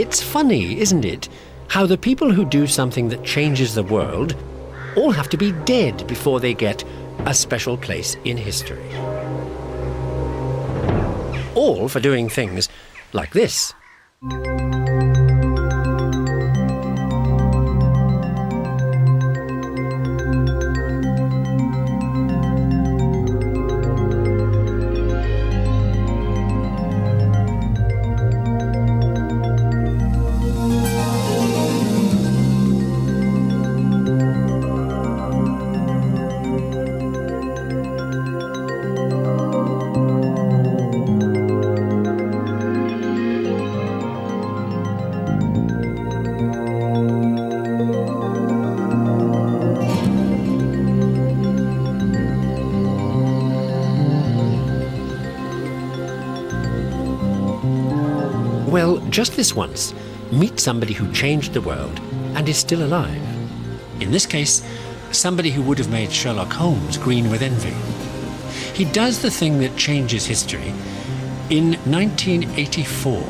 It's funny, isn't it, how the people who do something that changes the world all have to be dead before they get a special place in history. All for doing things like this. Well, just this once, meet somebody who changed the world and is still alive. In this case, somebody who would have made Sherlock Holmes green with envy. He does the thing that changes history in 1984.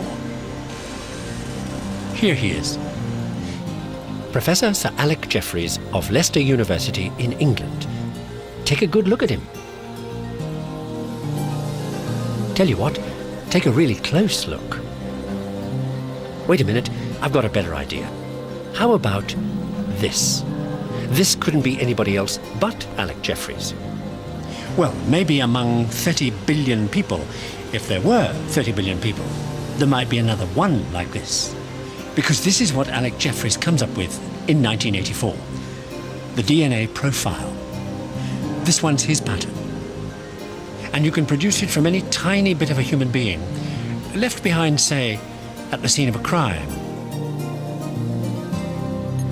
Here he is. Professor Sir Alec Jeffreys of Leicester University in England. Take a good look at him. Tell you what, take a really close look. Wait a minute, I've got a better idea. How about this? This couldn't be anybody else but Alec Jeffreys. Well, maybe among 30 billion people, if there were 30 billion people, there might be another one like this. Because this is what Alec Jeffreys comes up with in 1984. The DNA profile. This one's his pattern. And you can produce it from any tiny bit of a human being, left behind, say, at the scene of a crime.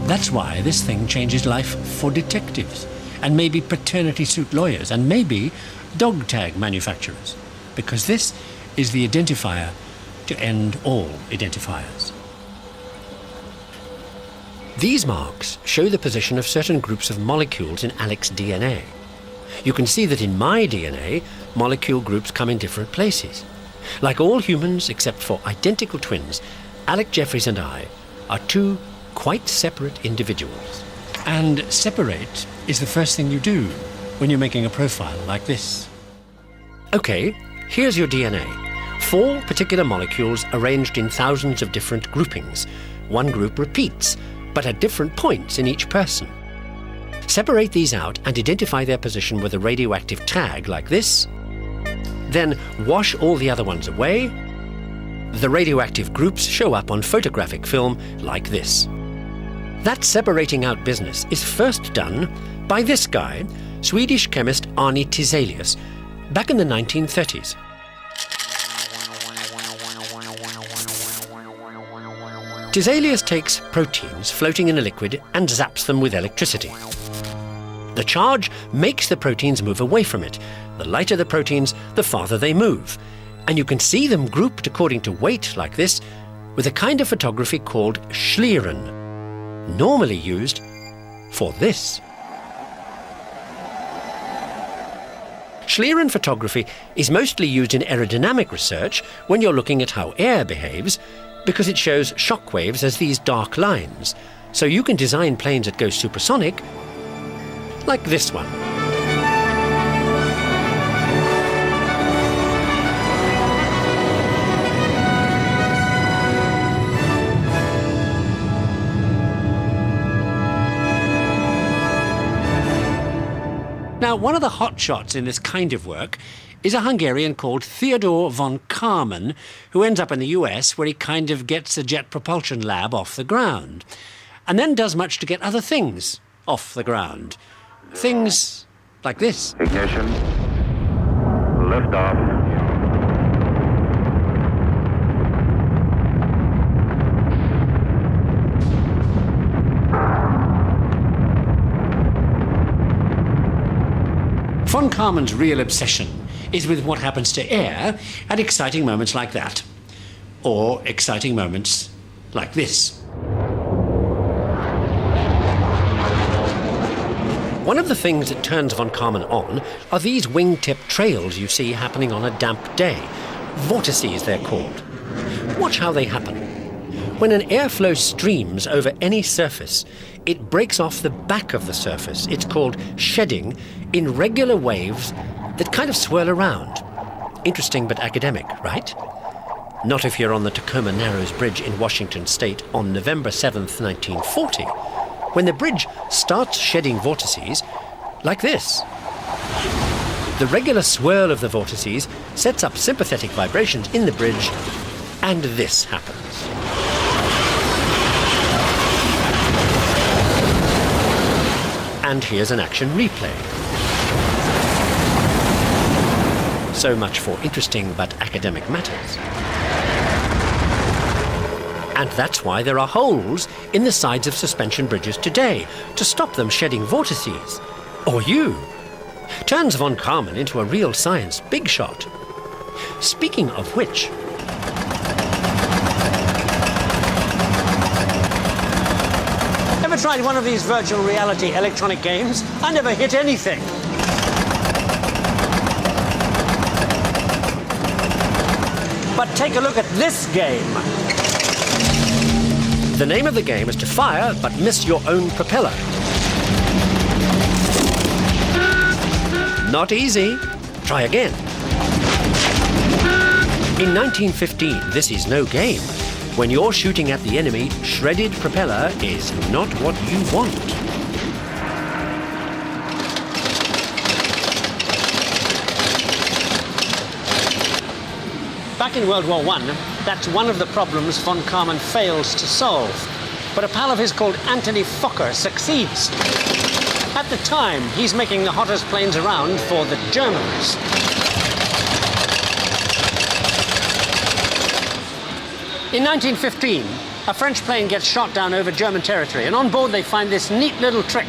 That's why this thing changes life for detectives, and maybe paternity suit lawyers, and maybe dog tag manufacturers, because this is the identifier to end all identifiers. These marks show the position of certain groups of molecules in Alec's DNA. You can see that in my DNA, molecule groups come in different places. Like all humans except for identical twins, Alec Jeffreys and I are two quite separate individuals. And separate is the first thing you do when you're making a profile like this. Okay, here's your DNA. 4 particular molecules arranged in thousands of different groupings. One group repeats, but at different points in each person. Separate these out and identify their position with a radioactive tag like this. Then wash all the other ones away. The radioactive groups show up on photographic film like this. That separating out business is first done by this guy, Swedish chemist Arne Tiselius, back in the 1930s. Tiselius takes proteins floating in a liquid and zaps them with electricity. The charge makes the proteins move away from it. The lighter the proteins, the farther they move. And you can see them grouped according to weight like this with a kind of photography called Schlieren, normally used for this. Schlieren photography is mostly used in aerodynamic research when you're looking at how air behaves, because it shows shock waves as these dark lines. So you can design planes that go supersonic, like this one. Now, one of the hotshots in this kind of work is a Hungarian called Theodor von Karman, who ends up in the US, where he kind of gets a jet propulsion lab off the ground, and then does much to get other things off the ground. Things like this. Ignition. Lift off. Von Karman's real obsession is with what happens to air at exciting moments like that, or exciting moments like this. One of the things that turns von Karman on are these wingtip trails you see happening on a damp day. Vortices, they're called. Watch how they happen. When an airflow streams over any surface, it breaks off the back of the surface. It's called shedding in regular waves that kind of swirl around. Interesting but academic, right? Not if you're on the Tacoma Narrows Bridge in Washington state on November 7th, 1940, when the bridge starts shedding vortices like this. The regular swirl of the vortices sets up sympathetic vibrations in the bridge, and this happens. And here's an action replay. So much for interesting but academic matters. And that's why there are holes in the sides of suspension bridges today, to stop them shedding vortices. Or you. Turns von Karman into a real science big shot. Speaking of which, ever tried one of these virtual reality electronic games? I never hit anything. But take a look at this game. the name of the game is to fire but miss your own propeller. Not easy. Try again. In 1915, this is no game. When you're shooting at the enemy, shredded propeller is not what you want. Back in World War I, that's one of the problems von Karman fails to solve. But a pal of his called Anthony Fokker succeeds. At the time, he's making the hottest planes around for the Germans. In 1915, a French plane gets shot down over German territory, and on board they find this neat little trick.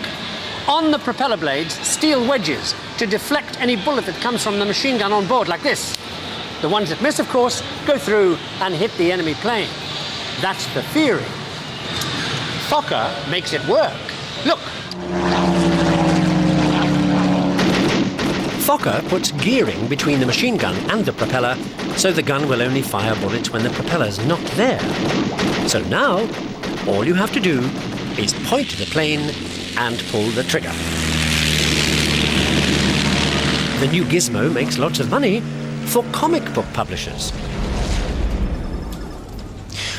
On the propeller blades, steel wedges to deflect any bullet that comes from the machine gun on board, like this. The ones that miss, of course, go through and hit the enemy plane. That's the theory. Fokker makes it work. Look. Fokker puts gearing between the machine gun and the propeller, so the gun will only fire bullets when the propeller's not there. So now, all you have to do is point to the plane and pull the trigger. The new gizmo makes lots of money for comic book publishers.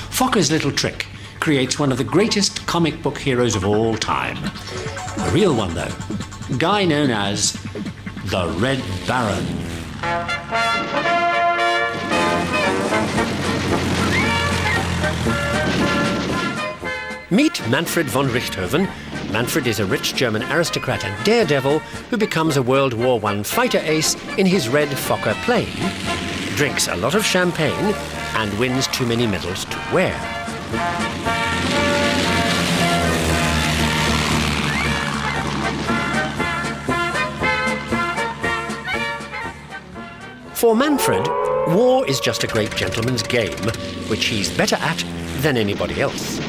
Fokker's little trick creates one of the greatest comic book heroes of all time. A real one, though. A guy known as the Red Baron. Meet Manfred von Richthofen. Manfred is a rich German aristocrat and daredevil who becomes a World War I fighter ace in his red Fokker plane, drinks a lot of champagne, and wins too many medals to wear. For Manfred, war is just a great gentleman's game, which he's better at than anybody else.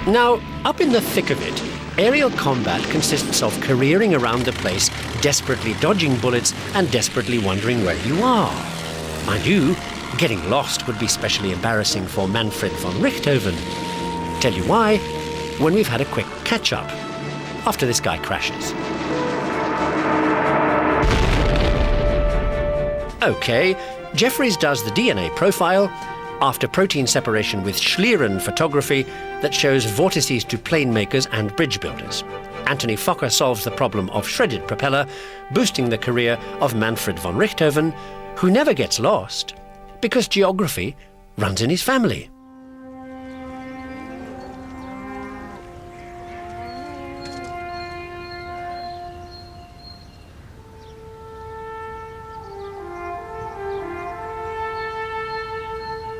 Now, up in the thick of it, aerial combat consists of careering around the place, desperately dodging bullets and desperately wondering where you are. Mind you, getting lost would be specially embarrassing for Manfred von Richthofen. Tell you why when we've had a quick catch-up, after this guy crashes. Okay, Jeffries does the DNA profile after protein separation with Schlieren photography that shows vortices to plane makers and bridge builders. Anthony Fokker solves the problem of shredded propeller, boosting the career of Manfred von Richthofen, who never gets lost because geography runs in his family.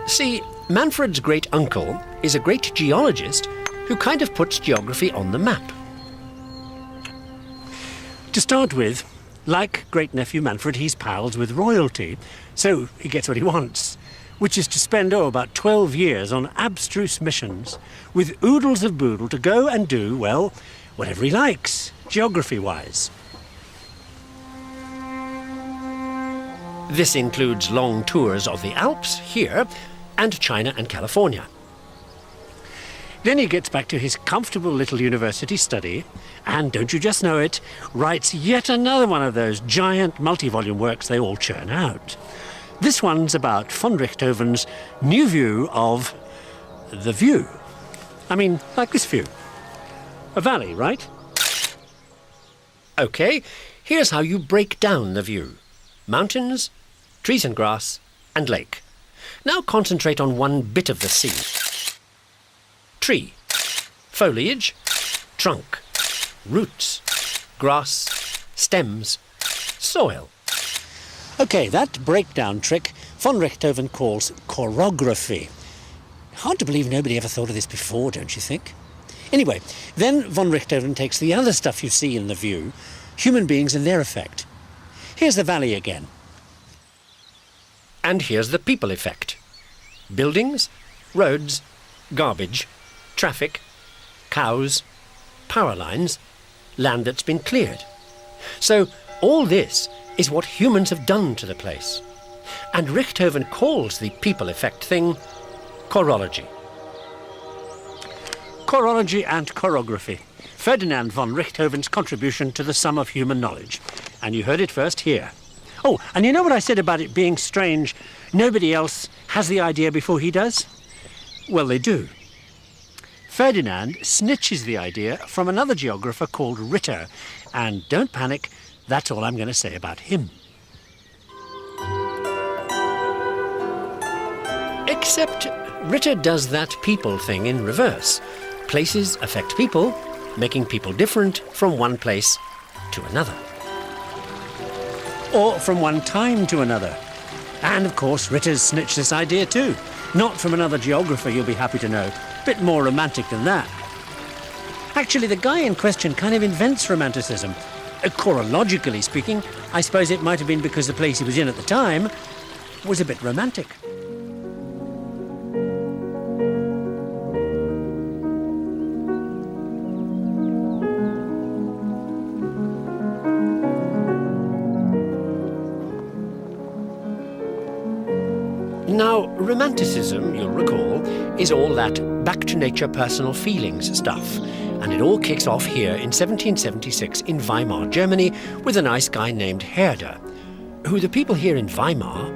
See, Manfred's great-uncle is a great geologist who kind of puts geography on the map. To start with, like great-nephew Manfred, he's pals with royalty, so he gets what he wants, which is to spend, about 12 years on abstruse missions with oodles of boodle to go and do, well, whatever he likes, geography-wise. This includes long tours of the Alps here and China and California. Then he gets back to his comfortable little university study and, don't you just know it, writes yet another one of those giant multi-volume works they all churn out. This one's about von Richthofen's new view of the view. I mean, like this view. A valley, right? OK, here's how you break down the view. Mountains, trees and grass, and lake. Now concentrate on one bit of the scene. Tree, foliage, trunk, roots, grass, stems, soil. OK, that breakdown trick von Richthofen calls chorography. Hard to believe nobody ever thought of this before, don't you think? Anyway, then von Richthofen takes the other stuff you see in the view, human beings and their effect. Here's the valley again. And here's the people effect. Buildings, roads, garbage, traffic, cows, power lines, land that's been cleared. So all this is what humans have done to the place. And Richthofen calls the people effect thing chorology. Chorology and chorography. Ferdinand von Richthofen's contribution to the sum of human knowledge. And you heard it first here. Oh, and you know what I said about it being strange? Nobody else has the idea before he does? Well, they do. Ferdinand snitches the idea from another geographer called Ritter. And don't panic, that's all I'm going to say about him. Except Ritter does that people thing in reverse. Places affect people, making people different from one place to another. Or from one time to another. And, of course, Ritter's snitched this idea too. Not from another geographer, you'll be happy to know. Bit more romantic than that. Actually, the guy in question kind of invents romanticism. Chorologically speaking, I suppose it might have been because the place he was in at the time was a bit romantic. Now, Romanticism, you'll recall, is all that back-to-nature personal feelings stuff. And it all kicks off here in 1776 in Weimar, Germany, with a nice guy named Herder, who the people here in Weimar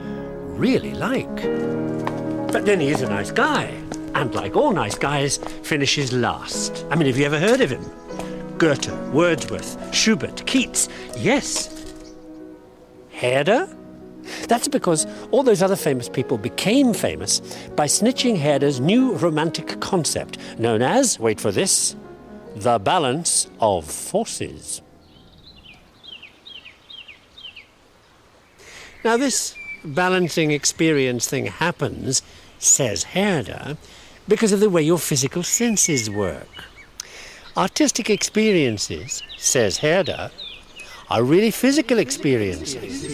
really like. But then he is a nice guy. And like all nice guys, finishes last. I mean, have you ever heard of him? Goethe, Wordsworth, Schubert, Keats. Yes. Herder? That's because all those other famous people became famous by snitching Herder's new romantic concept, known as, wait for this, the balance of forces. Now this balancing experience thing happens, says Herder, because of the way your physical senses work. Artistic experiences, says Herder, are really physical experiences.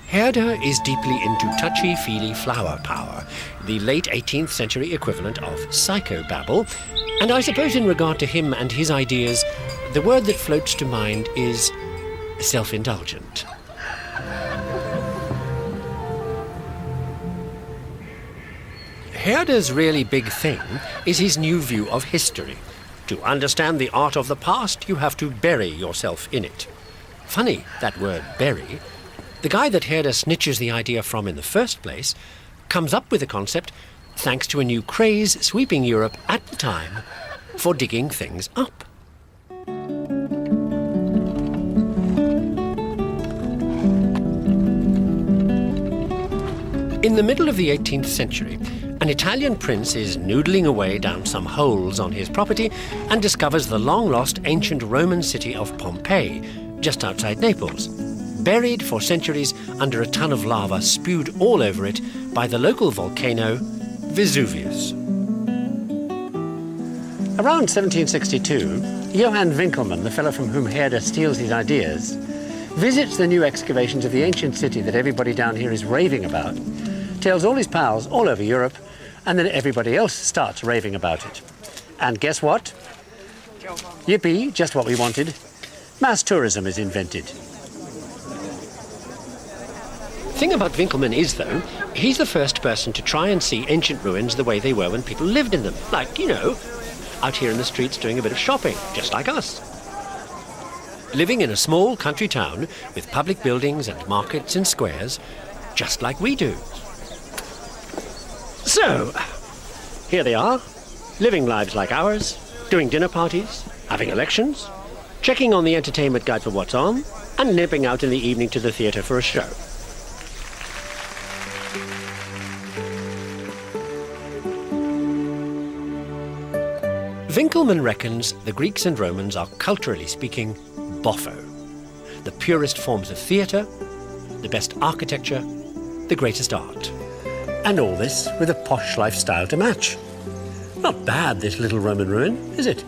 Herder is deeply into touchy-feely flower power, the late 18th century equivalent of psychobabble, and I suppose in regard to him and his ideas, the word that floats to mind is self-indulgent. Herder's really big thing is his new view of history. To understand the art of the past, you have to bury yourself in it. Funny, that word, bury. The guy that Herder snitches the idea from in the first place comes up with the concept thanks to a new craze sweeping Europe at the time for digging things up. In the middle of the 18th century, an Italian prince is noodling away down some holes on his property and discovers the long-lost ancient Roman city of Pompeii, just outside Naples, buried for centuries under a ton of lava spewed all over it by the local volcano Vesuvius. Around 1762, Johann Winkelmann, the fellow from whom Herder steals his ideas, visits the new excavations of the ancient city that everybody down here is raving about, tells all his pals all over Europe, and then everybody else starts raving about it. And guess what? Yippee, just what we wanted. Mass tourism is invented. Thing about Winkelmann is, though, he's the first person to try and see ancient ruins the way they were when people lived in them. Like, you know, out here in the streets doing a bit of shopping, just like us. Living in a small country town with public buildings and markets and squares, just like we do. So, here they are, living lives like ours, doing dinner parties, having elections, checking on the entertainment guide for what's on, and nipping out in the evening to the theatre for a show. Winkelmann reckons the Greeks and Romans are, culturally speaking, boffo. The purest forms of theatre, the best architecture, the greatest art. And all this with a posh lifestyle to match. Not bad, this little Roman ruin, is it?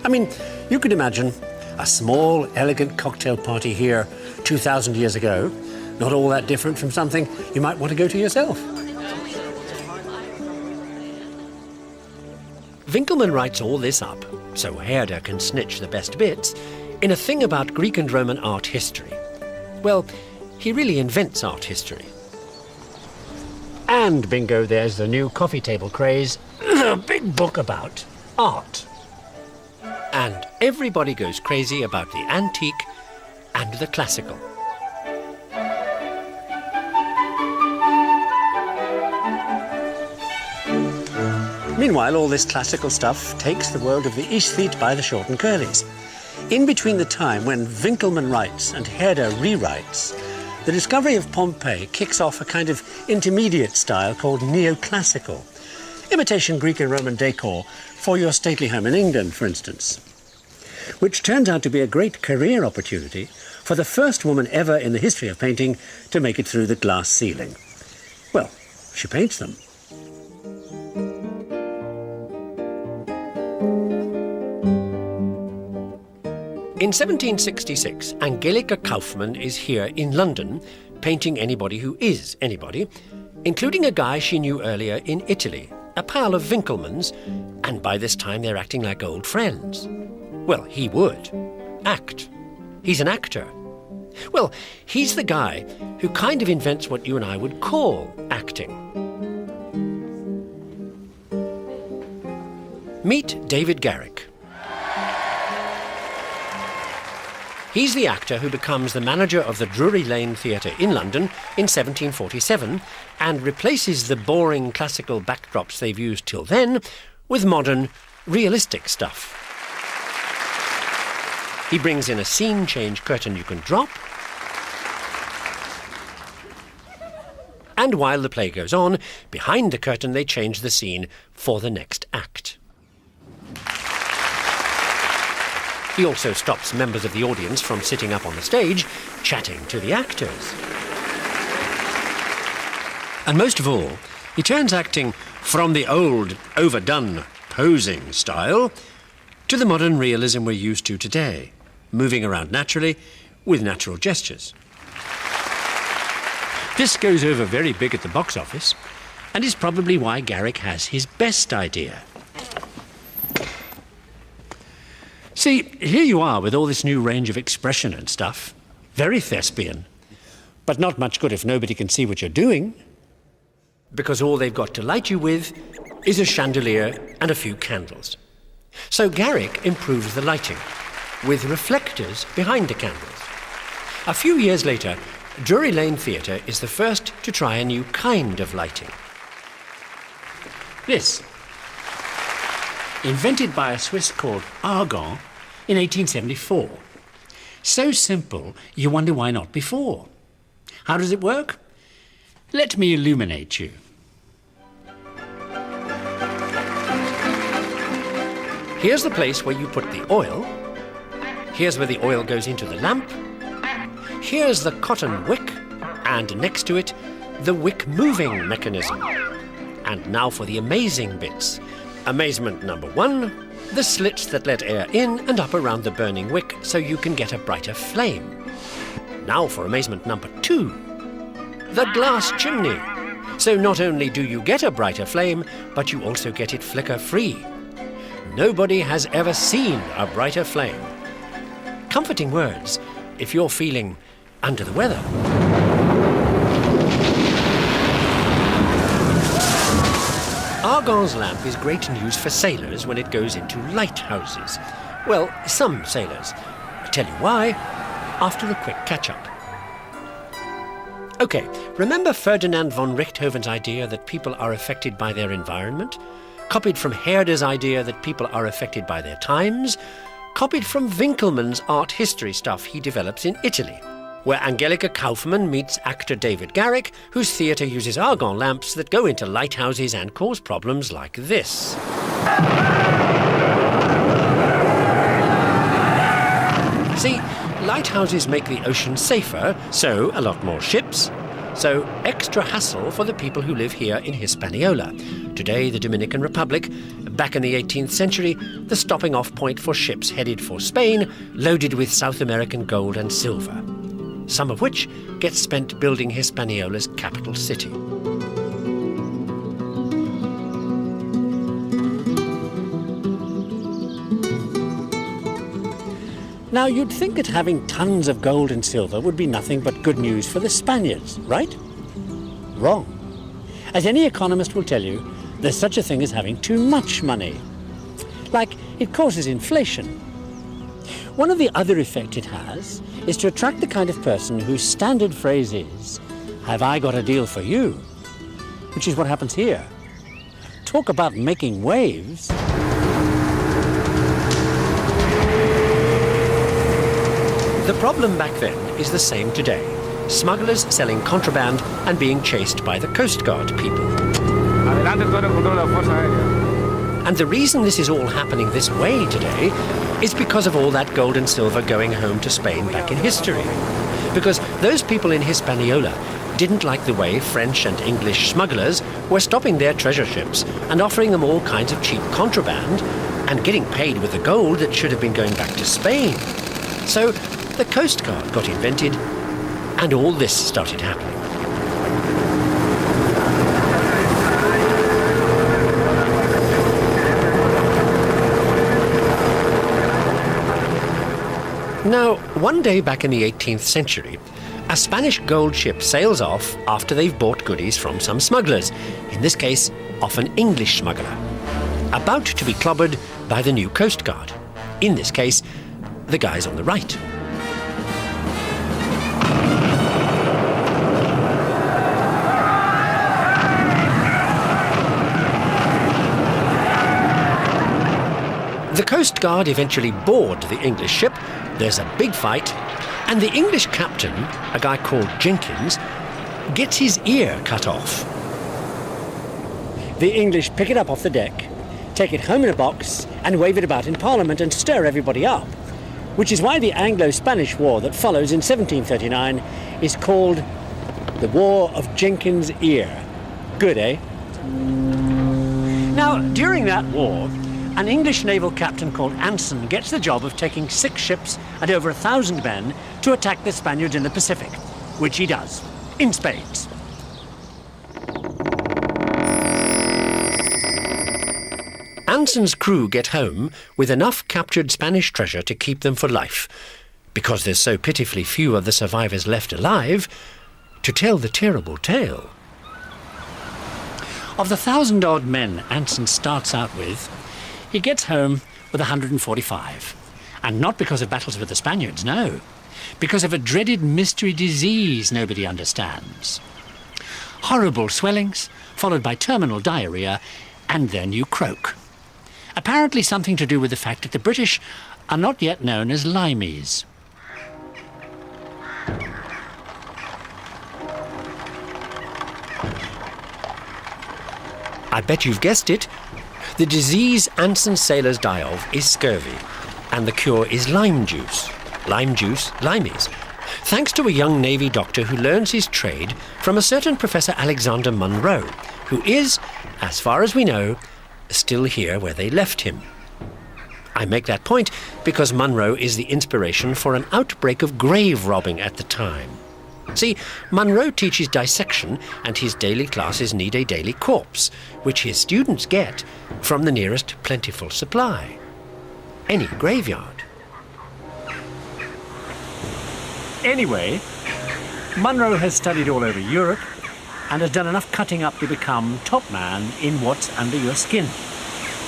I mean, you could imagine a small, elegant cocktail party here 2,000 years ago. Not all that different from something you might want to go to yourself. Winkelmann writes all this up, so Herder can snitch the best bits, in a thing about Greek and Roman art history. Well, he really invents art history. And bingo, there's the new coffee table craze. A big book about art. And everybody goes crazy about the antique and the classical. Meanwhile, all this classical stuff takes the world of the aesthete by the short and curlies. In between the time when Winkelmann writes and Herder rewrites, the discovery of Pompeii kicks off a kind of intermediate style called neoclassical. Imitation Greek and Roman decor for your stately home in England, for instance. Which turns out to be a great career opportunity for the first woman ever in the history of painting to make it through the glass ceiling. Well, she paints them. In 1766, Angelika Kaufmann is here in London, painting anybody who is anybody, including a guy she knew earlier in Italy, a pal of Winkelmann's, and by this time they're acting like old friends. Well, he would. Act. He's an actor. Well, he's the guy who kind of invents what you and I would call acting. Meet David Garrick. He's the actor who becomes the manager of the Drury Lane Theatre in London in 1747 and replaces the boring classical backdrops they've used till then with modern, realistic stuff. He brings in a scene change curtain you can drop, and while the play goes on, behind the curtain they change the scene for the next act. He also stops members of the audience from sitting up on the stage, chatting to the actors. And most of all, he turns acting from the old, overdone, posing style to the modern realism we're used to today, moving around naturally with natural gestures. This goes over very big at the box office, and is probably why Garrick has his best idea. See, here you are with all this new range of expression and stuff. Very thespian. But not much good if nobody can see what you're doing. Because all they've got to light you with is a chandelier and a few candles. So Garrick improves the lighting, with reflectors behind the candles. A few years later, Drury Lane Theatre is the first to try a new kind of lighting. This. Invented by a Swiss called Argan in 1874. So simple, you wonder why not before. How does it work? Let me illuminate you. Here's the place where you put the oil. Here's where the oil goes into the lamp. Here's the cotton wick, and next to it, the wick moving mechanism. And now for the amazing bits. Amazement number 1, the slits that let air in and up around the burning wick so you can get a brighter flame. Now for amazement number 2, the glass chimney. So not only do you get a brighter flame, but you also get it flicker-free. nobody has ever seen a brighter flame. Comforting words if you're feeling under the weather. Argan's lamp is great news for sailors when it goes into lighthouses. Well, some sailors. I'll tell you why after a quick catch-up. OK, remember Ferdinand von Richthoven's idea that people are affected by their environment? Copied from Herder's idea that people are affected by their times? Copied from Winckelmann's art history stuff he develops in Italy, where Angelica Kaufmann meets actor David Garrick, whose theatre uses argon lamps that go into lighthouses and cause problems like this. See, lighthouses make the ocean safer, so a lot more ships, so extra hassle for the people who live here in Hispaniola. Today, the Dominican Republic. Back in the 18th century, the stopping off point for ships headed for Spain, loaded with South American gold and silver, some of which gets spent building Hispaniola's capital city. Now, you'd think that having tons of gold and silver would be nothing but good news for the Spaniards, right? Wrong. As any economist will tell you, there's such a thing as having too much money. Like, it causes inflation. One of the other effects it has is to attract the kind of person whose standard phrase is, "Have I got a deal for you?" Which is what happens here. Talk about making waves. The problem back then is the same today. Smugglers selling contraband and being chased by the Coast Guard people. And the reason this is all happening this way today is because of all that gold and silver going home to Spain back in history. Because those people in Hispaniola didn't like the way French and English smugglers were stopping their treasure ships and offering them all kinds of cheap contraband and getting paid with the gold that should have been going back to Spain. So the Coast Guard got invented and all this started happening. Now, one day back in the 18th century, a Spanish gold ship sails off after they've bought goodies from some smugglers, in this case, off an English smuggler, about to be clobbered by the new Coast Guard, in this case, the guys on the right. The Coast Guard eventually board the English ship. There's a big fight, and the English captain, a guy called Jenkins, gets his ear cut off. The English pick it up off the deck, take it home in a box, and wave it about in Parliament and stir everybody up, which is why the Anglo-Spanish War that follows in 1739 is called the War of Jenkins' Ear. Good, eh? Now, during that war, an English naval captain called Anson gets the job of taking 6 ships and over 1,000 men to attack the Spaniards in the Pacific, which he does, in spades. Anson's crew get home with enough captured Spanish treasure to keep them for life, because there's so pitifully few of the survivors left alive to tell the terrible tale. Of the 1,000-odd men Anson starts out with, he gets home with 145. And not because of battles with the Spaniards, no. Because of a dreaded mystery disease nobody understands. Horrible swellings, followed by terminal diarrhea, and then you croak. Apparently something to do with the fact that the British are not yet known as limeys. I bet you've guessed it. The disease Anson's sailors die of is scurvy, and the cure is lime juice. Lime juice, limeys. Thanks to a young Navy doctor who learns his trade from a certain Professor Alexander Munro, who is, as far as we know, still here where they left him. I make that point because Munro is the inspiration for an outbreak of grave robbing at the time. See, Munro teaches dissection, and his daily classes need a daily corpse, which his students get from the nearest plentiful supply. Any graveyard. Anyway, Munro has studied all over Europe and has done enough cutting up to become top man in What's Under Your Skin.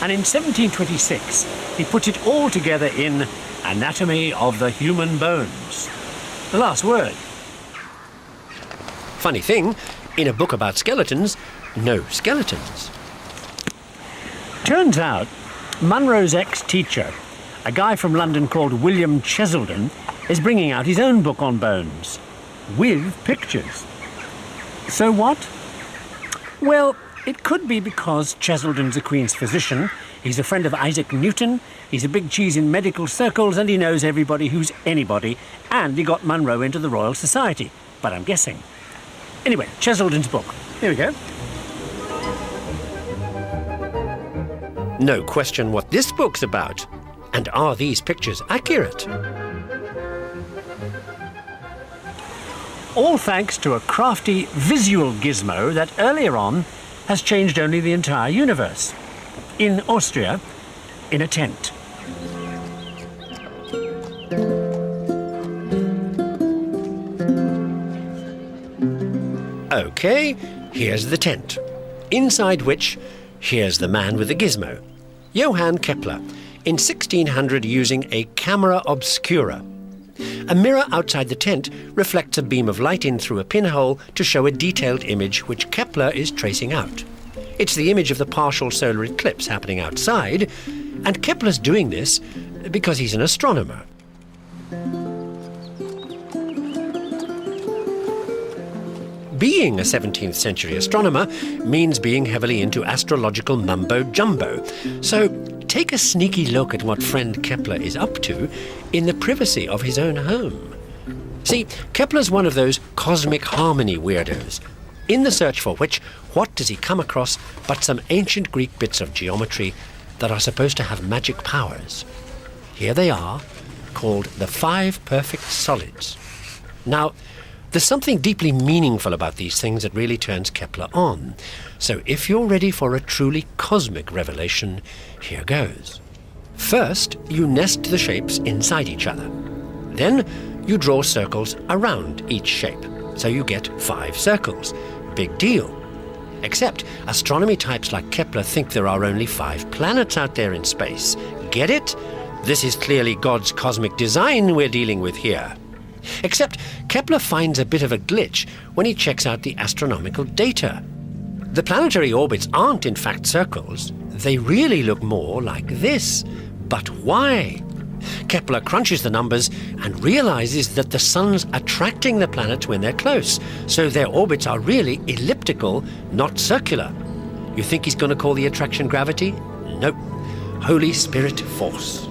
And in 1726, he put it all together in Anatomy of the Human Bones. The last word. Funny thing, in a book about skeletons, no skeletons. Turns out, Munro's ex-teacher, a guy from London called William Cheselden, is bringing out his own book on bones, with pictures. So what? Well, it could be because Cheselden's a Queen's physician, he's a friend of Isaac Newton, he's a big cheese in medical circles, and he knows everybody who's anybody, and he got Munro into the Royal Society. But I'm guessing. Anyway, Cheselden's book. Here we go. No question what this book's about. And are these pictures accurate? All thanks to a crafty visual gizmo that earlier on has changed only the entire universe. In Austria, in a tent. Okay, here's the tent, inside which, here's the man with the gizmo, Johann Kepler, in 1600 using a camera obscura. A mirror outside the tent reflects a beam of light in through a pinhole to show a detailed image which Kepler is tracing out. It's the image of the partial solar eclipse happening outside, and Kepler's doing this because he's an astronomer. Being a 17th century astronomer means being heavily into astrological mumbo-jumbo. So take a sneaky look at what friend Kepler is up to in the privacy of his own home. See, Kepler's one of those cosmic harmony weirdos, in the search for which, what does he come across but some ancient Greek bits of geometry that are supposed to have magic powers. Here they are, called the 5 perfect solids. Now, there's something deeply meaningful about these things that really turns Kepler on. So if you're ready for a truly cosmic revelation, here goes. First, you nest the shapes inside each other. Then, you draw circles around each shape, so you get 5 circles. Big deal. Except astronomy types like Kepler think there are only 5 planets out there in space. Get it? This is clearly God's cosmic design we're dealing with here. Except Kepler finds a bit of a glitch when he checks out the astronomical data. The planetary orbits aren't in fact circles. They really look more like this. But why? Kepler crunches the numbers and realizes that the sun's attracting the planets when they're close, so their orbits are really elliptical, not circular. You think he's going to call the attraction gravity? Nope. Holy Spirit force.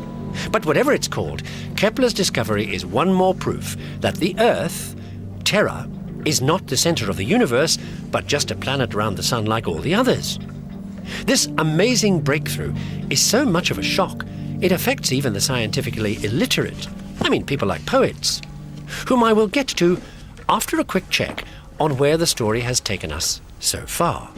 But whatever it's called, Kepler's discovery is one more proof that the Earth, Terra, is not the center of the universe, but just a planet around the sun like all the others. This amazing breakthrough is so much of a shock, it affects even the scientifically illiterate. I mean, people like poets, whom I will get to after a quick check on where the story has taken us so far.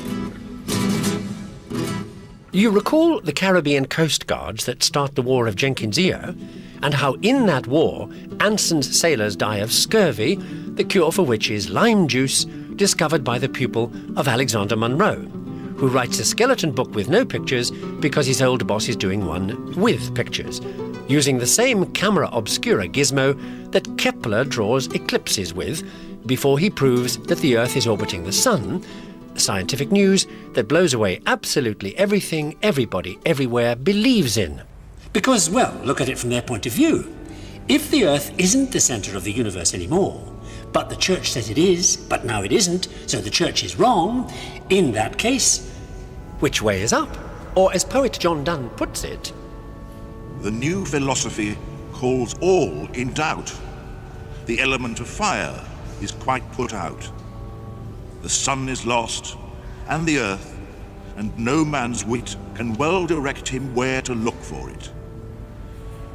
You recall the Caribbean Coast Guards that start the War of Jenkins' Ear, and how in that war, Anson's sailors die of scurvy, the cure for which is lime juice, discovered by the pupil of Alexander Munro, who writes a skeleton book with no pictures because his old boss is doing one with pictures, using the same camera obscura gizmo that Kepler draws eclipses with before he proves that the Earth is orbiting the Sun. Scientific news that blows away absolutely everything everybody everywhere believes in. Because, well, look at it from their point of view. If the Earth isn't the center of the universe anymore, but the Church says it is, but now it isn't, so the Church is wrong, in that case, which way is up? Or as poet John Donne puts it, the new philosophy calls all in doubt. The element of fire is quite put out. The sun is lost, and the earth, and no man's wit can well direct him where to look for it.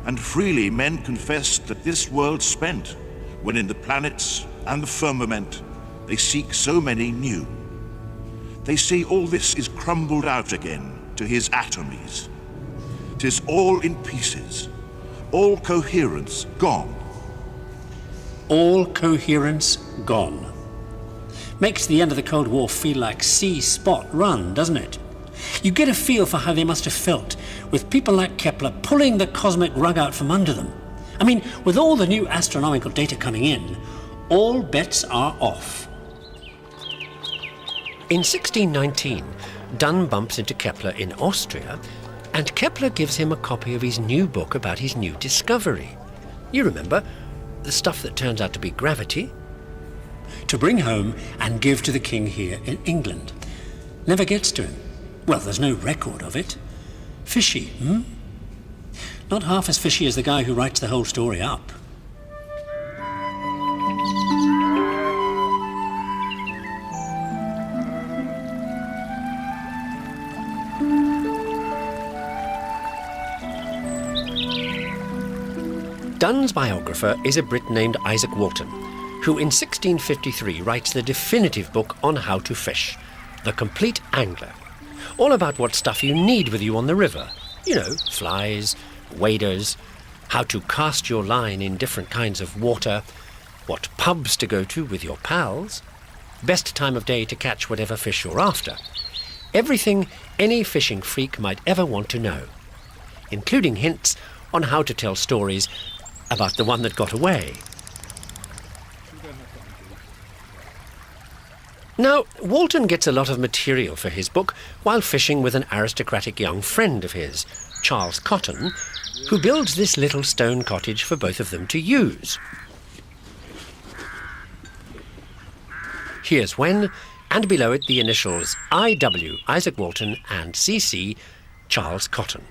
And freely men confess that this world's spent, when in the planets and the firmament they seek so many new. They say all this is crumbled out again to his atomies. 'Tis all in pieces, all coherence gone. All coherence gone. Makes the end of the Cold War feel like C-spot run, doesn't it? You get a feel for how they must have felt with people like Kepler pulling the cosmic rug out from under them. I mean, with all the new astronomical data coming in, all bets are off. In 1619, Dunn bumps into Kepler in Austria, and Kepler gives him a copy of his new book about his new discovery. You remember, the stuff that turns out to be gravity? To bring home and give to the king here in England. Never gets to him. Well, there's no record of it. Fishy, hmm? Not half as fishy as the guy who writes the whole story up. Dunn's biographer is a Brit named Isaac Walton, who in 1653 writes the definitive book on how to fish, The Complete Angler. All about what stuff you need with you on the river. You know, flies, waders, how to cast your line in different kinds of water, what pubs to go to with your pals, best time of day to catch whatever fish you're after. Everything any fishing freak might ever want to know, including hints on how to tell stories about the one that got away. Now, Walton gets a lot of material for his book while fishing with an aristocratic young friend of his, Charles Cotton, who builds this little stone cottage for both of them to use. Here's when, and below it the initials I.W. Isaac Walton and C.C. Charles Cotton.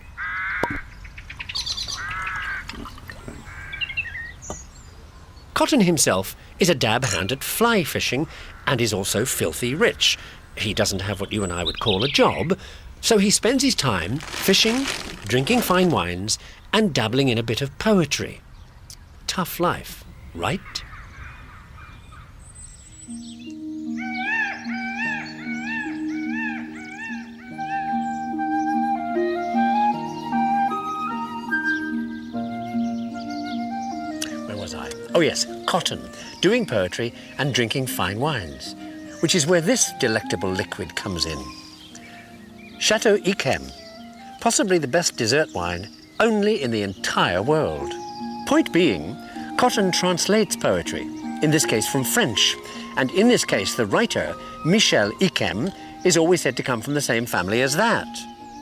Cotton himself is a dab hand at fly fishing and is also filthy rich. He doesn't have what you and I would call a job, so he spends his time fishing, drinking fine wines, and dabbling in a bit of poetry. Tough life, right? Oh yes, Cotton, doing poetry and drinking fine wines, which is where this delectable liquid comes in. Chateau Yquem, possibly the best dessert wine only in the entire world. Point being, Cotton translates poetry, in this case from French, and in this case the writer, Michel Yquem, is always said to come from the same family as that.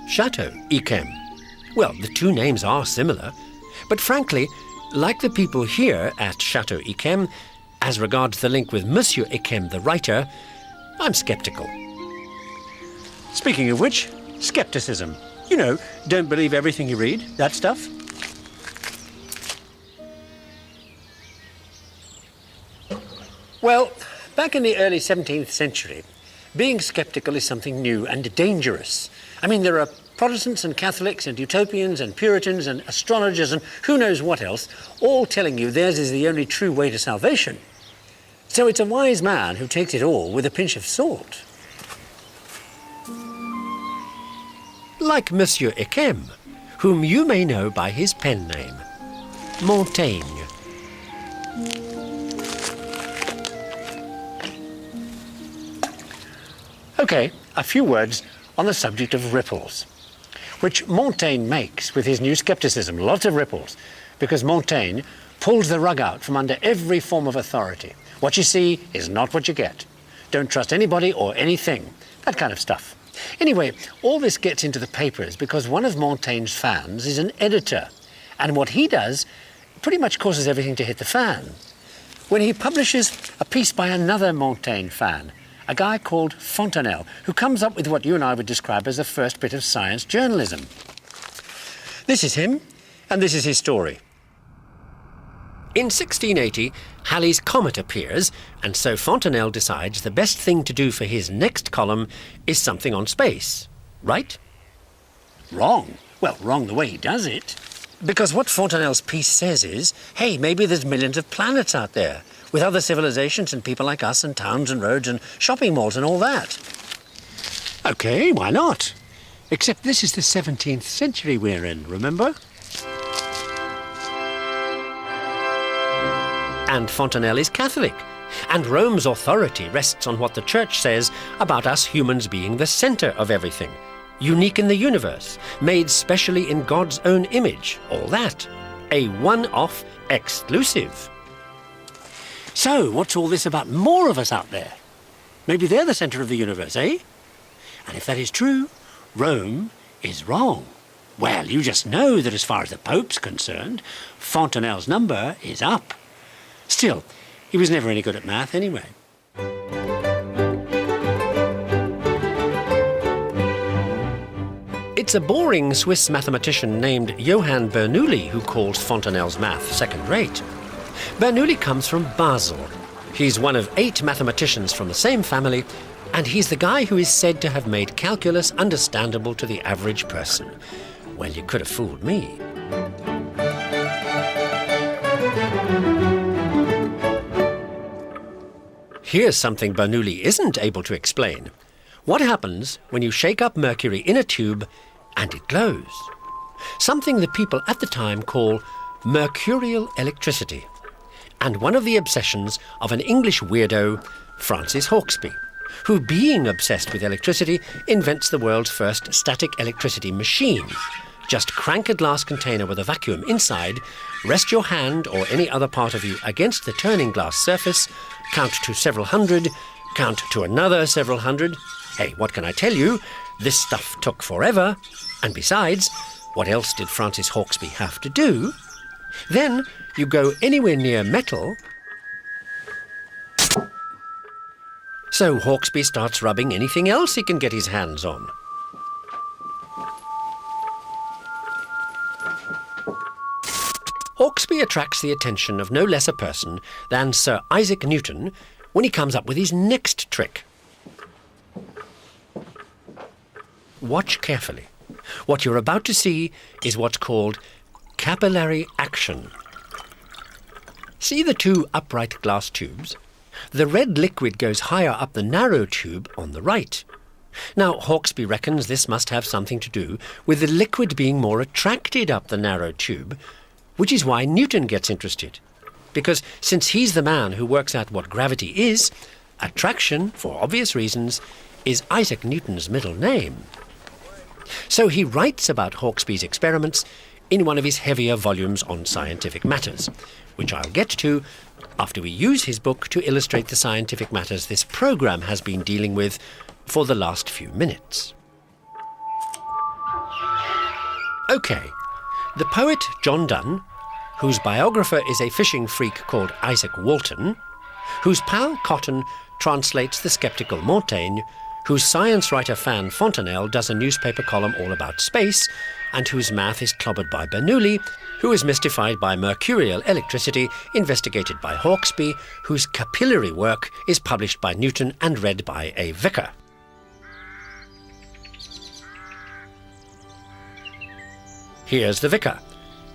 Chateau Yquem. Well, the two names are similar, but frankly, like the people here at Chateau Yquem, as regards the link with Monsieur Yquem, the writer, I'm sceptical. Speaking of which, skepticism. You know, don't believe everything you read, that stuff. Well, back in the early 17th century, being skeptical is something new and dangerous. I mean, there are Protestants and Catholics and utopians and Puritans and astrologers and who knows what else, all telling you theirs is the only true way to salvation. So it's a wise man who takes it all with a pinch of salt. Like Monsieur Yquem, whom you may know by his pen name, Montaigne. Okay, a few words on the subject of ripples, which Montaigne makes with his new skepticism. Lots of ripples, because Montaigne pulls the rug out from under every form of authority. What you see is not what you get. Don't trust anybody or anything, that kind of stuff. Anyway, all this gets into the papers because one of Montaigne's fans is an editor, and what he does pretty much causes everything to hit the fan. When he publishes a piece by another Montaigne fan, a guy called Fontenelle, who comes up with what you and I would describe as the first bit of science journalism. This is him, and this is his story. In 1680, Halley's Comet appears, and so Fontenelle decides the best thing to do for his next column is something on space. Right? Wrong. Well, wrong the way he does it. Because what Fontenelle's piece says is, hey, maybe there's millions of planets out there. with other civilizations and people like us and towns and roads and shopping malls and all that. OK, why not? Except this is the 17th century we're in, remember? And Fontenelle is Catholic, and Rome's authority rests on what the Church says about us humans being the centre of everything, unique in the universe, made specially in God's own image, all that. A one-off exclusive. So, what's all this about more of us out there? Maybe they're the centre of the universe, eh? And if that is true, Rome is wrong. Well, you just know that as far as the Pope's concerned, Fontenelle's number is up. Still, he was never any good at math anyway. It's a boring Swiss mathematician named Johann Bernoulli who calls Fontenelle's math second-rate. Bernoulli comes from Basel. He's one of 8 mathematicians from the same family, and he's the guy who is said to have made calculus understandable to the average person. Well, you could have fooled me. Here's something Bernoulli isn't able to explain. What happens when you shake up mercury in a tube and it glows? Something the people at the time call mercurial electricity, and one of the obsessions of an English weirdo, Francis Hawksby, who, being obsessed with electricity, invents the world's first static electricity machine. Just crank a glass container with a vacuum inside, rest your hand or any other part of you against the turning glass surface, count to several hundred, count to another several hundred. Hey, what can I tell you? This stuff took forever. And besides, what else did Francis Hawksby have to do? Then you go anywhere near metal. So Hawksby starts rubbing anything else he can get his hands on. Hawksby attracts the attention of no less a person than Sir Isaac Newton when he comes up with his next trick. Watch carefully. What you're about to see is what's called capillary action. See the 2 upright glass tubes? The red liquid goes higher up the narrow tube on the right. Now, Hawksby reckons this must have something to do with the liquid being more attracted up the narrow tube, which is why Newton gets interested. Because since he's the man who works out what gravity is, attraction, for obvious reasons, is Isaac Newton's middle name. So he writes about Hawksby's experiments in one of his heavier volumes on scientific matters, which I'll get to after we use his book to illustrate the scientific matters this program has been dealing with for the last few minutes. OK, the poet John Donne, whose biographer is a fishing freak called Isaac Walton, whose pal Cotton translates the sceptical Montaigne, whose science writer fan Fontenelle does a newspaper column all about space, and whose math is clobbered by Bernoulli, who is mystified by mercurial electricity investigated by Hawksby, whose capillary work is published by Newton and read by a vicar. Here's the vicar,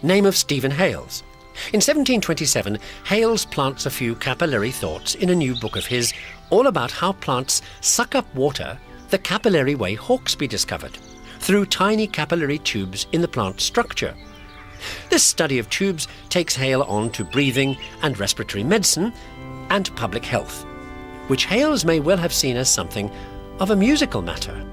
name of Stephen Hales. In 1727, Hales plants a few capillary thoughts in a new book of his, all about how plants suck up water the capillary way Hawksby discovered, through tiny capillary tubes in the plant structure. This study of tubes takes Hale on to breathing and respiratory medicine and public health, which Hales may well have seen as something of a musical matter.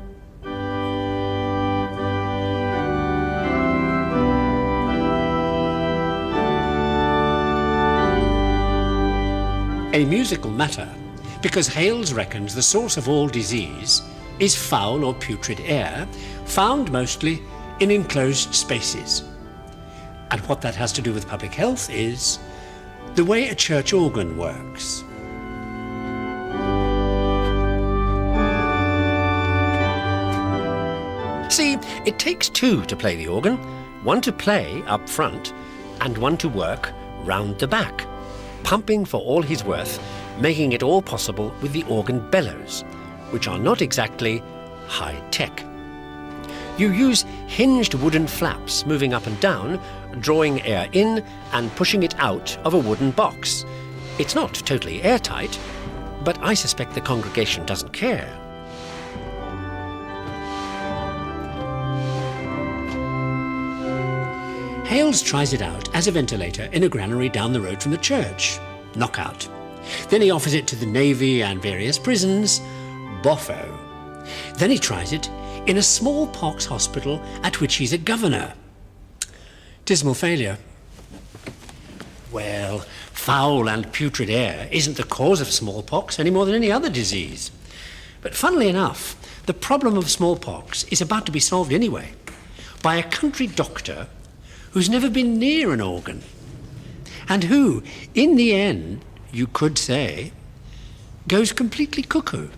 A musical matter, because Hales reckons the source of all disease is foul or putrid air, found mostly in enclosed spaces. And what that has to do with public health is the way a church organ works. See, it takes 2 to play the organ, 1 to play up front and 1 to work round the back, pumping for all he's worth, making it all possible with the organ bellows, which are not exactly high-tech. You use hinged wooden flaps moving up and down, drawing air in and pushing it out of a wooden box. It's not totally airtight, but I suspect the congregation doesn't care. Hales tries it out as a ventilator in a granary down the road from the church. Knockout. Then he offers it to the Navy and various prisons. Boffo. Then he tries it in a smallpox hospital at which he's a governor. Dismal failure. Well, foul and putrid air isn't the cause of smallpox any more than any other disease. But funnily enough, the problem of smallpox is about to be solved anyway by a country doctor who's never been near an organ, and who, in the end, you could say, goes completely cuckoo.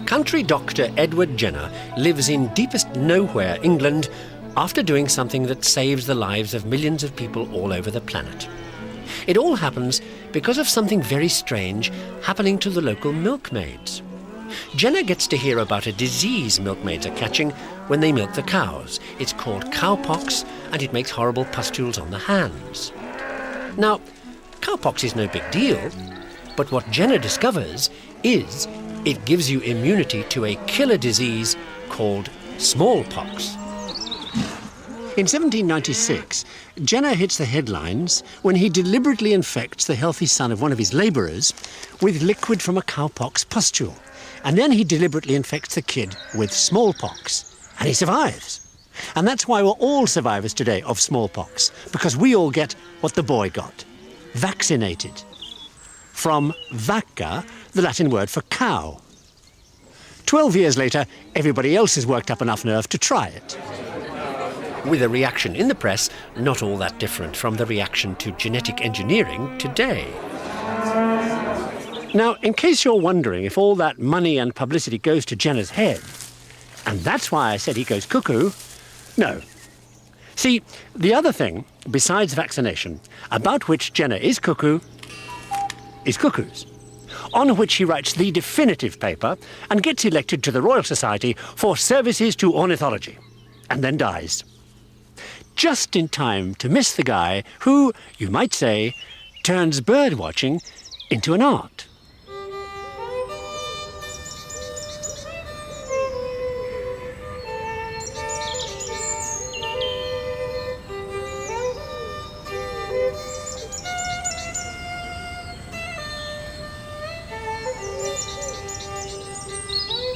Country doctor Edward Jenner lives in deepest nowhere, England, after doing something that saves the lives of millions of people all over the planet. It all happens because of something very strange happening to the local milkmaids. Jenner gets to hear about a disease milkmaids are catching when they milk the cows. It's called cowpox, and it makes horrible pustules on the hands. Now, cowpox is no big deal, but what Jenner discovers is it gives you immunity to a killer disease called smallpox. In 1796, Jenner hits the headlines when he deliberately infects the healthy son of one of his labourers with liquid from a cowpox pustule. And then he deliberately infects the kid with smallpox. And he survives. And that's why we're all survivors today of smallpox, because we all get what the boy got. Vaccinated. From vacca, the Latin word for cow. 12 years later, everybody else has worked up enough nerve to try it. With a reaction in the press not all that different from the reaction to genetic engineering today. Now, in case you're wondering if all that money and publicity goes to Jenner's head, and that's why I said he goes cuckoo, no. See, the other thing, besides vaccination, about which Jenner is cuckoo, is cuckoos, on which he writes the definitive paper and gets elected to the Royal Society for services to ornithology, and then dies. Just in time to miss the guy who, you might say, turns bird watching into an art.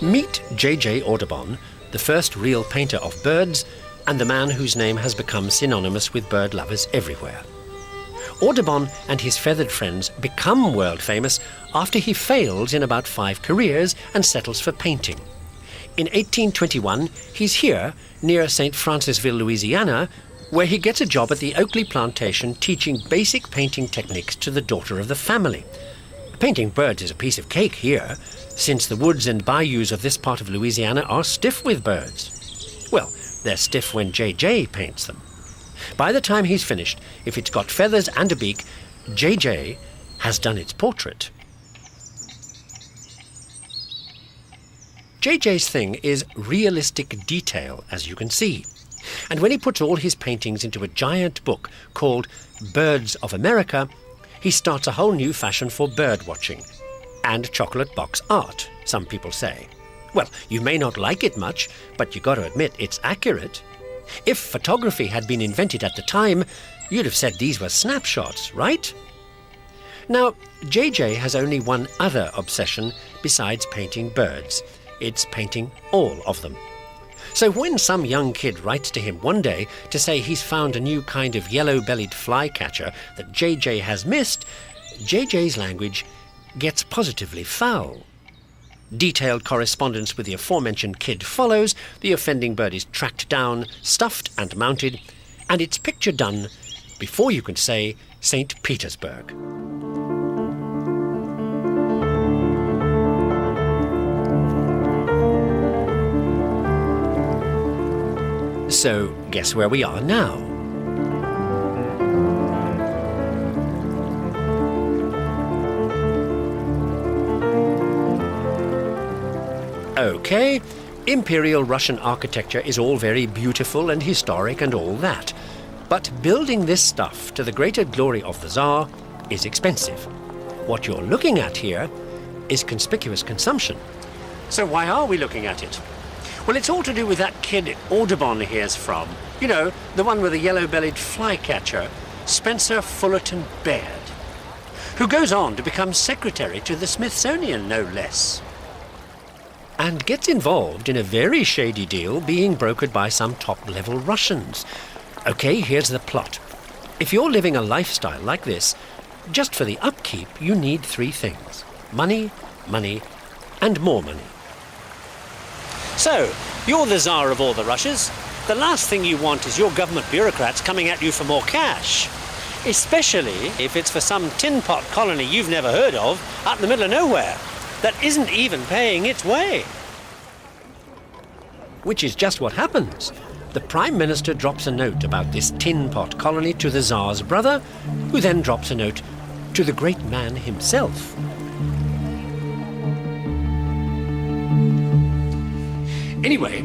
Meet J.J. Audubon, the first real painter of birds, and the man whose name has become synonymous with bird lovers everywhere. Audubon and his feathered friends become world famous after he fails in about 5 careers and settles for painting. In 1821, he's here, near St. Francisville, Louisiana, where he gets a job at the Oakley plantation teaching basic painting techniques to the daughter of the family. Painting birds is a piece of cake here, since the woods and bayous of this part of Louisiana are stiff with birds. Well, they're stiff when J.J. paints them. By the time he's finished, if it's got feathers and a beak, J.J. has done its portrait. J.J.'s thing is realistic detail, as you can see. And when he puts all his paintings into a giant book called Birds of America, he starts a whole new fashion for bird watching. And chocolate box art, some people say. Well, you may not like it much, but you got to admit it's accurate. If photography had been invented at the time, you'd have said these were snapshots, right? Now, J.J. has only one other obsession besides painting birds. It's painting all of them. So when some young kid writes to him one day to say he's found a new kind of yellow-bellied flycatcher that J.J. has missed, J.J.'s language gets positively foul. Detailed correspondence with the aforementioned kid follows, the offending bird is tracked down, stuffed and mounted, and its picture done before you can say St. Petersburg. So, guess where we are now? Okay, Imperial Russian architecture is all very beautiful and historic and all that. But building this stuff to the greater glory of the Tsar is expensive. What you're looking at here is conspicuous consumption. So why are we looking at it? Well, it's all to do with that kid Audubon hears from. You know, the one with the yellow-bellied flycatcher, Spencer Fullerton Baird, who goes on to become secretary to the Smithsonian, no less. And gets involved in a very shady deal being brokered by some top-level Russians. Okay, here's the plot. If you're living a lifestyle like this, just for the upkeep, you need three things. Money, money, and more money. So, you're the Tsar of all the Russias. The last thing you want is your government bureaucrats coming at you for more cash. Especially if it's for some tin pot colony you've never heard of out in the middle of nowhere that isn't even paying its way. Which is just what happens. The Prime Minister drops a note about this tin pot colony to the Tsar's brother, who then drops a note to the great man himself. Anyway,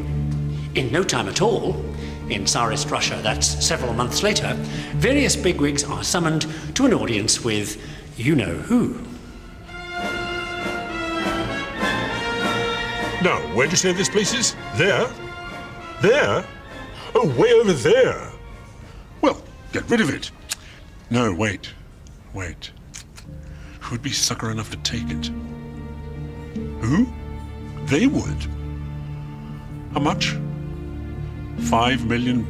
in no time at all, in Tsarist Russia, that's several months later, various bigwigs are summoned to an audience with you-know-who. Now, where'd you say this place is? There? There? Oh, way over there. Well, get rid of it. No, wait. Who'd be sucker enough to take it? Who? They would. How much? $5 million.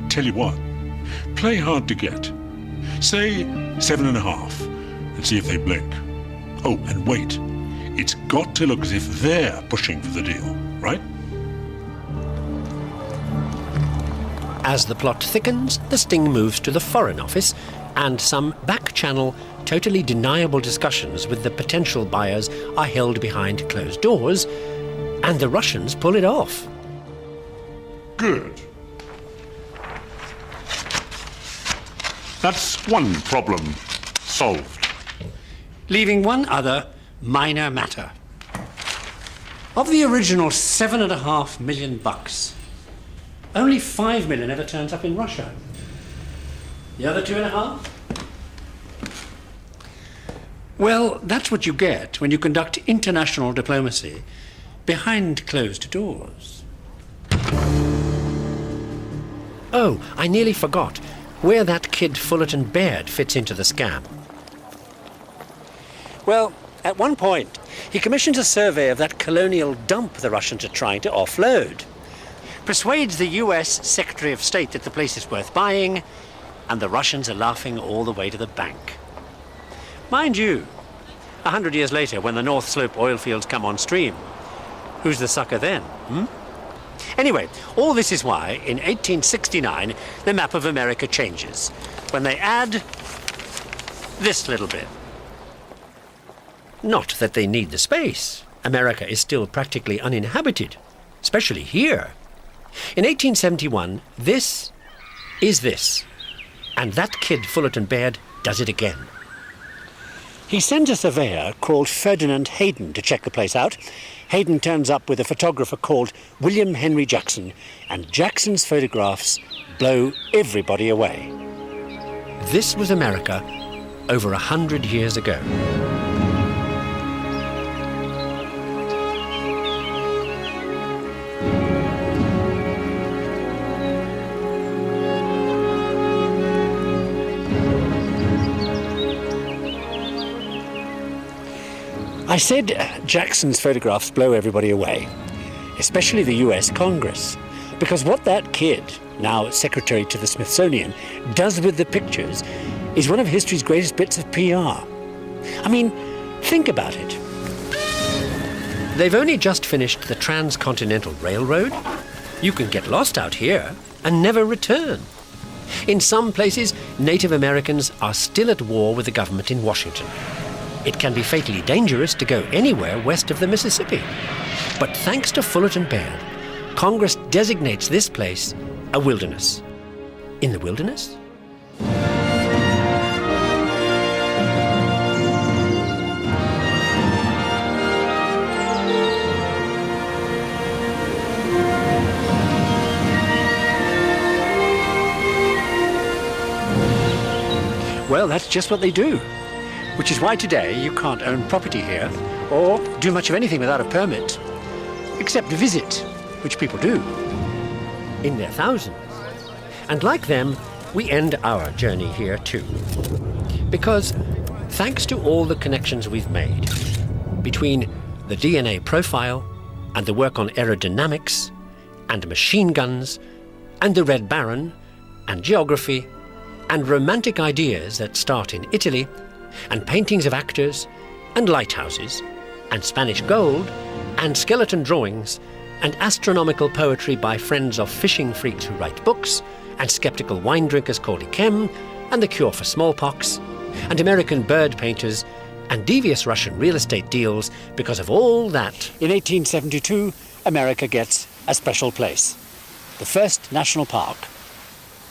Tell you what, play hard to get. Say 7.5 and see if they blink. Oh, and wait. It's got to look as if they're pushing for the deal, right? As the plot thickens, the sting moves to the Foreign Office, and some back-channel, totally deniable discussions with the potential buyers are held behind closed doors, and the Russians pull it off. Good. That's one problem solved. Leaving one other minor matter. Of the original $7.5 million, only $5 million ever turns up in Russia. The other 2.5? Well, that's what you get when you conduct international diplomacy behind closed doors. Oh, I nearly forgot where that kid Fullerton Baird fits into the scam. Well, at one point, he commissions a survey of that colonial dump the Russians are trying to offload, persuades the US Secretary of State that the place is worth buying, and the Russians are laughing all the way to the bank. Mind you, 100 years later, when the North Slope oil fields come on stream, who's the sucker then, Anyway, all this is why, in 1869, the map of America changes, when they add this little bit. Not that they need the space. America is still practically uninhabited, especially here. In 1871, this is this. And that kid Fullerton Baird does it again. He sends a surveyor called Ferdinand Hayden to check the place out. Hayden turns up with a photographer called William Henry Jackson, and Jackson's photographs blow everybody away. This was America over 100 years ago. I said Jackson's photographs blow everybody away, especially the US Congress, because what that kid, now secretary to the Smithsonian, does with the pictures is one of history's greatest bits of PR. I mean, think about it. They've only just finished the Transcontinental Railroad. You can get lost out here and never return. In some places, Native Americans are still at war with the government in Washington. It can be fatally dangerous to go anywhere west of the Mississippi. But thanks to Fullerton Baird, Congress designates this place a wilderness. In the wilderness? Well, that's just what they do. Which is why today you can't own property here or do much of anything without a permit, except visit, which people do. In their thousands. And like them, we end our journey here too. Because thanks to all the connections we've made between the DNA profile and the work on aerodynamics and machine guns and the Red Baron and geography and romantic ideas that start in Italy and paintings of actors and lighthouses and Spanish gold and skeleton drawings and astronomical poetry by friends of fishing freaks who write books and skeptical wine drinkers called Ikem and the cure for smallpox and American bird painters and devious Russian real estate deals. Because of all that, In 1872, America gets a special place. The first national park,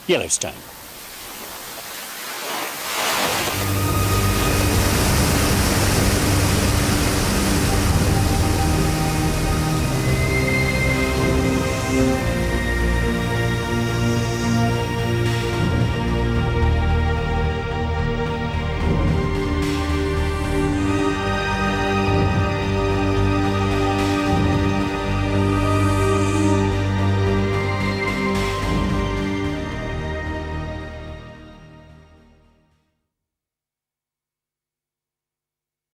Yellowstone.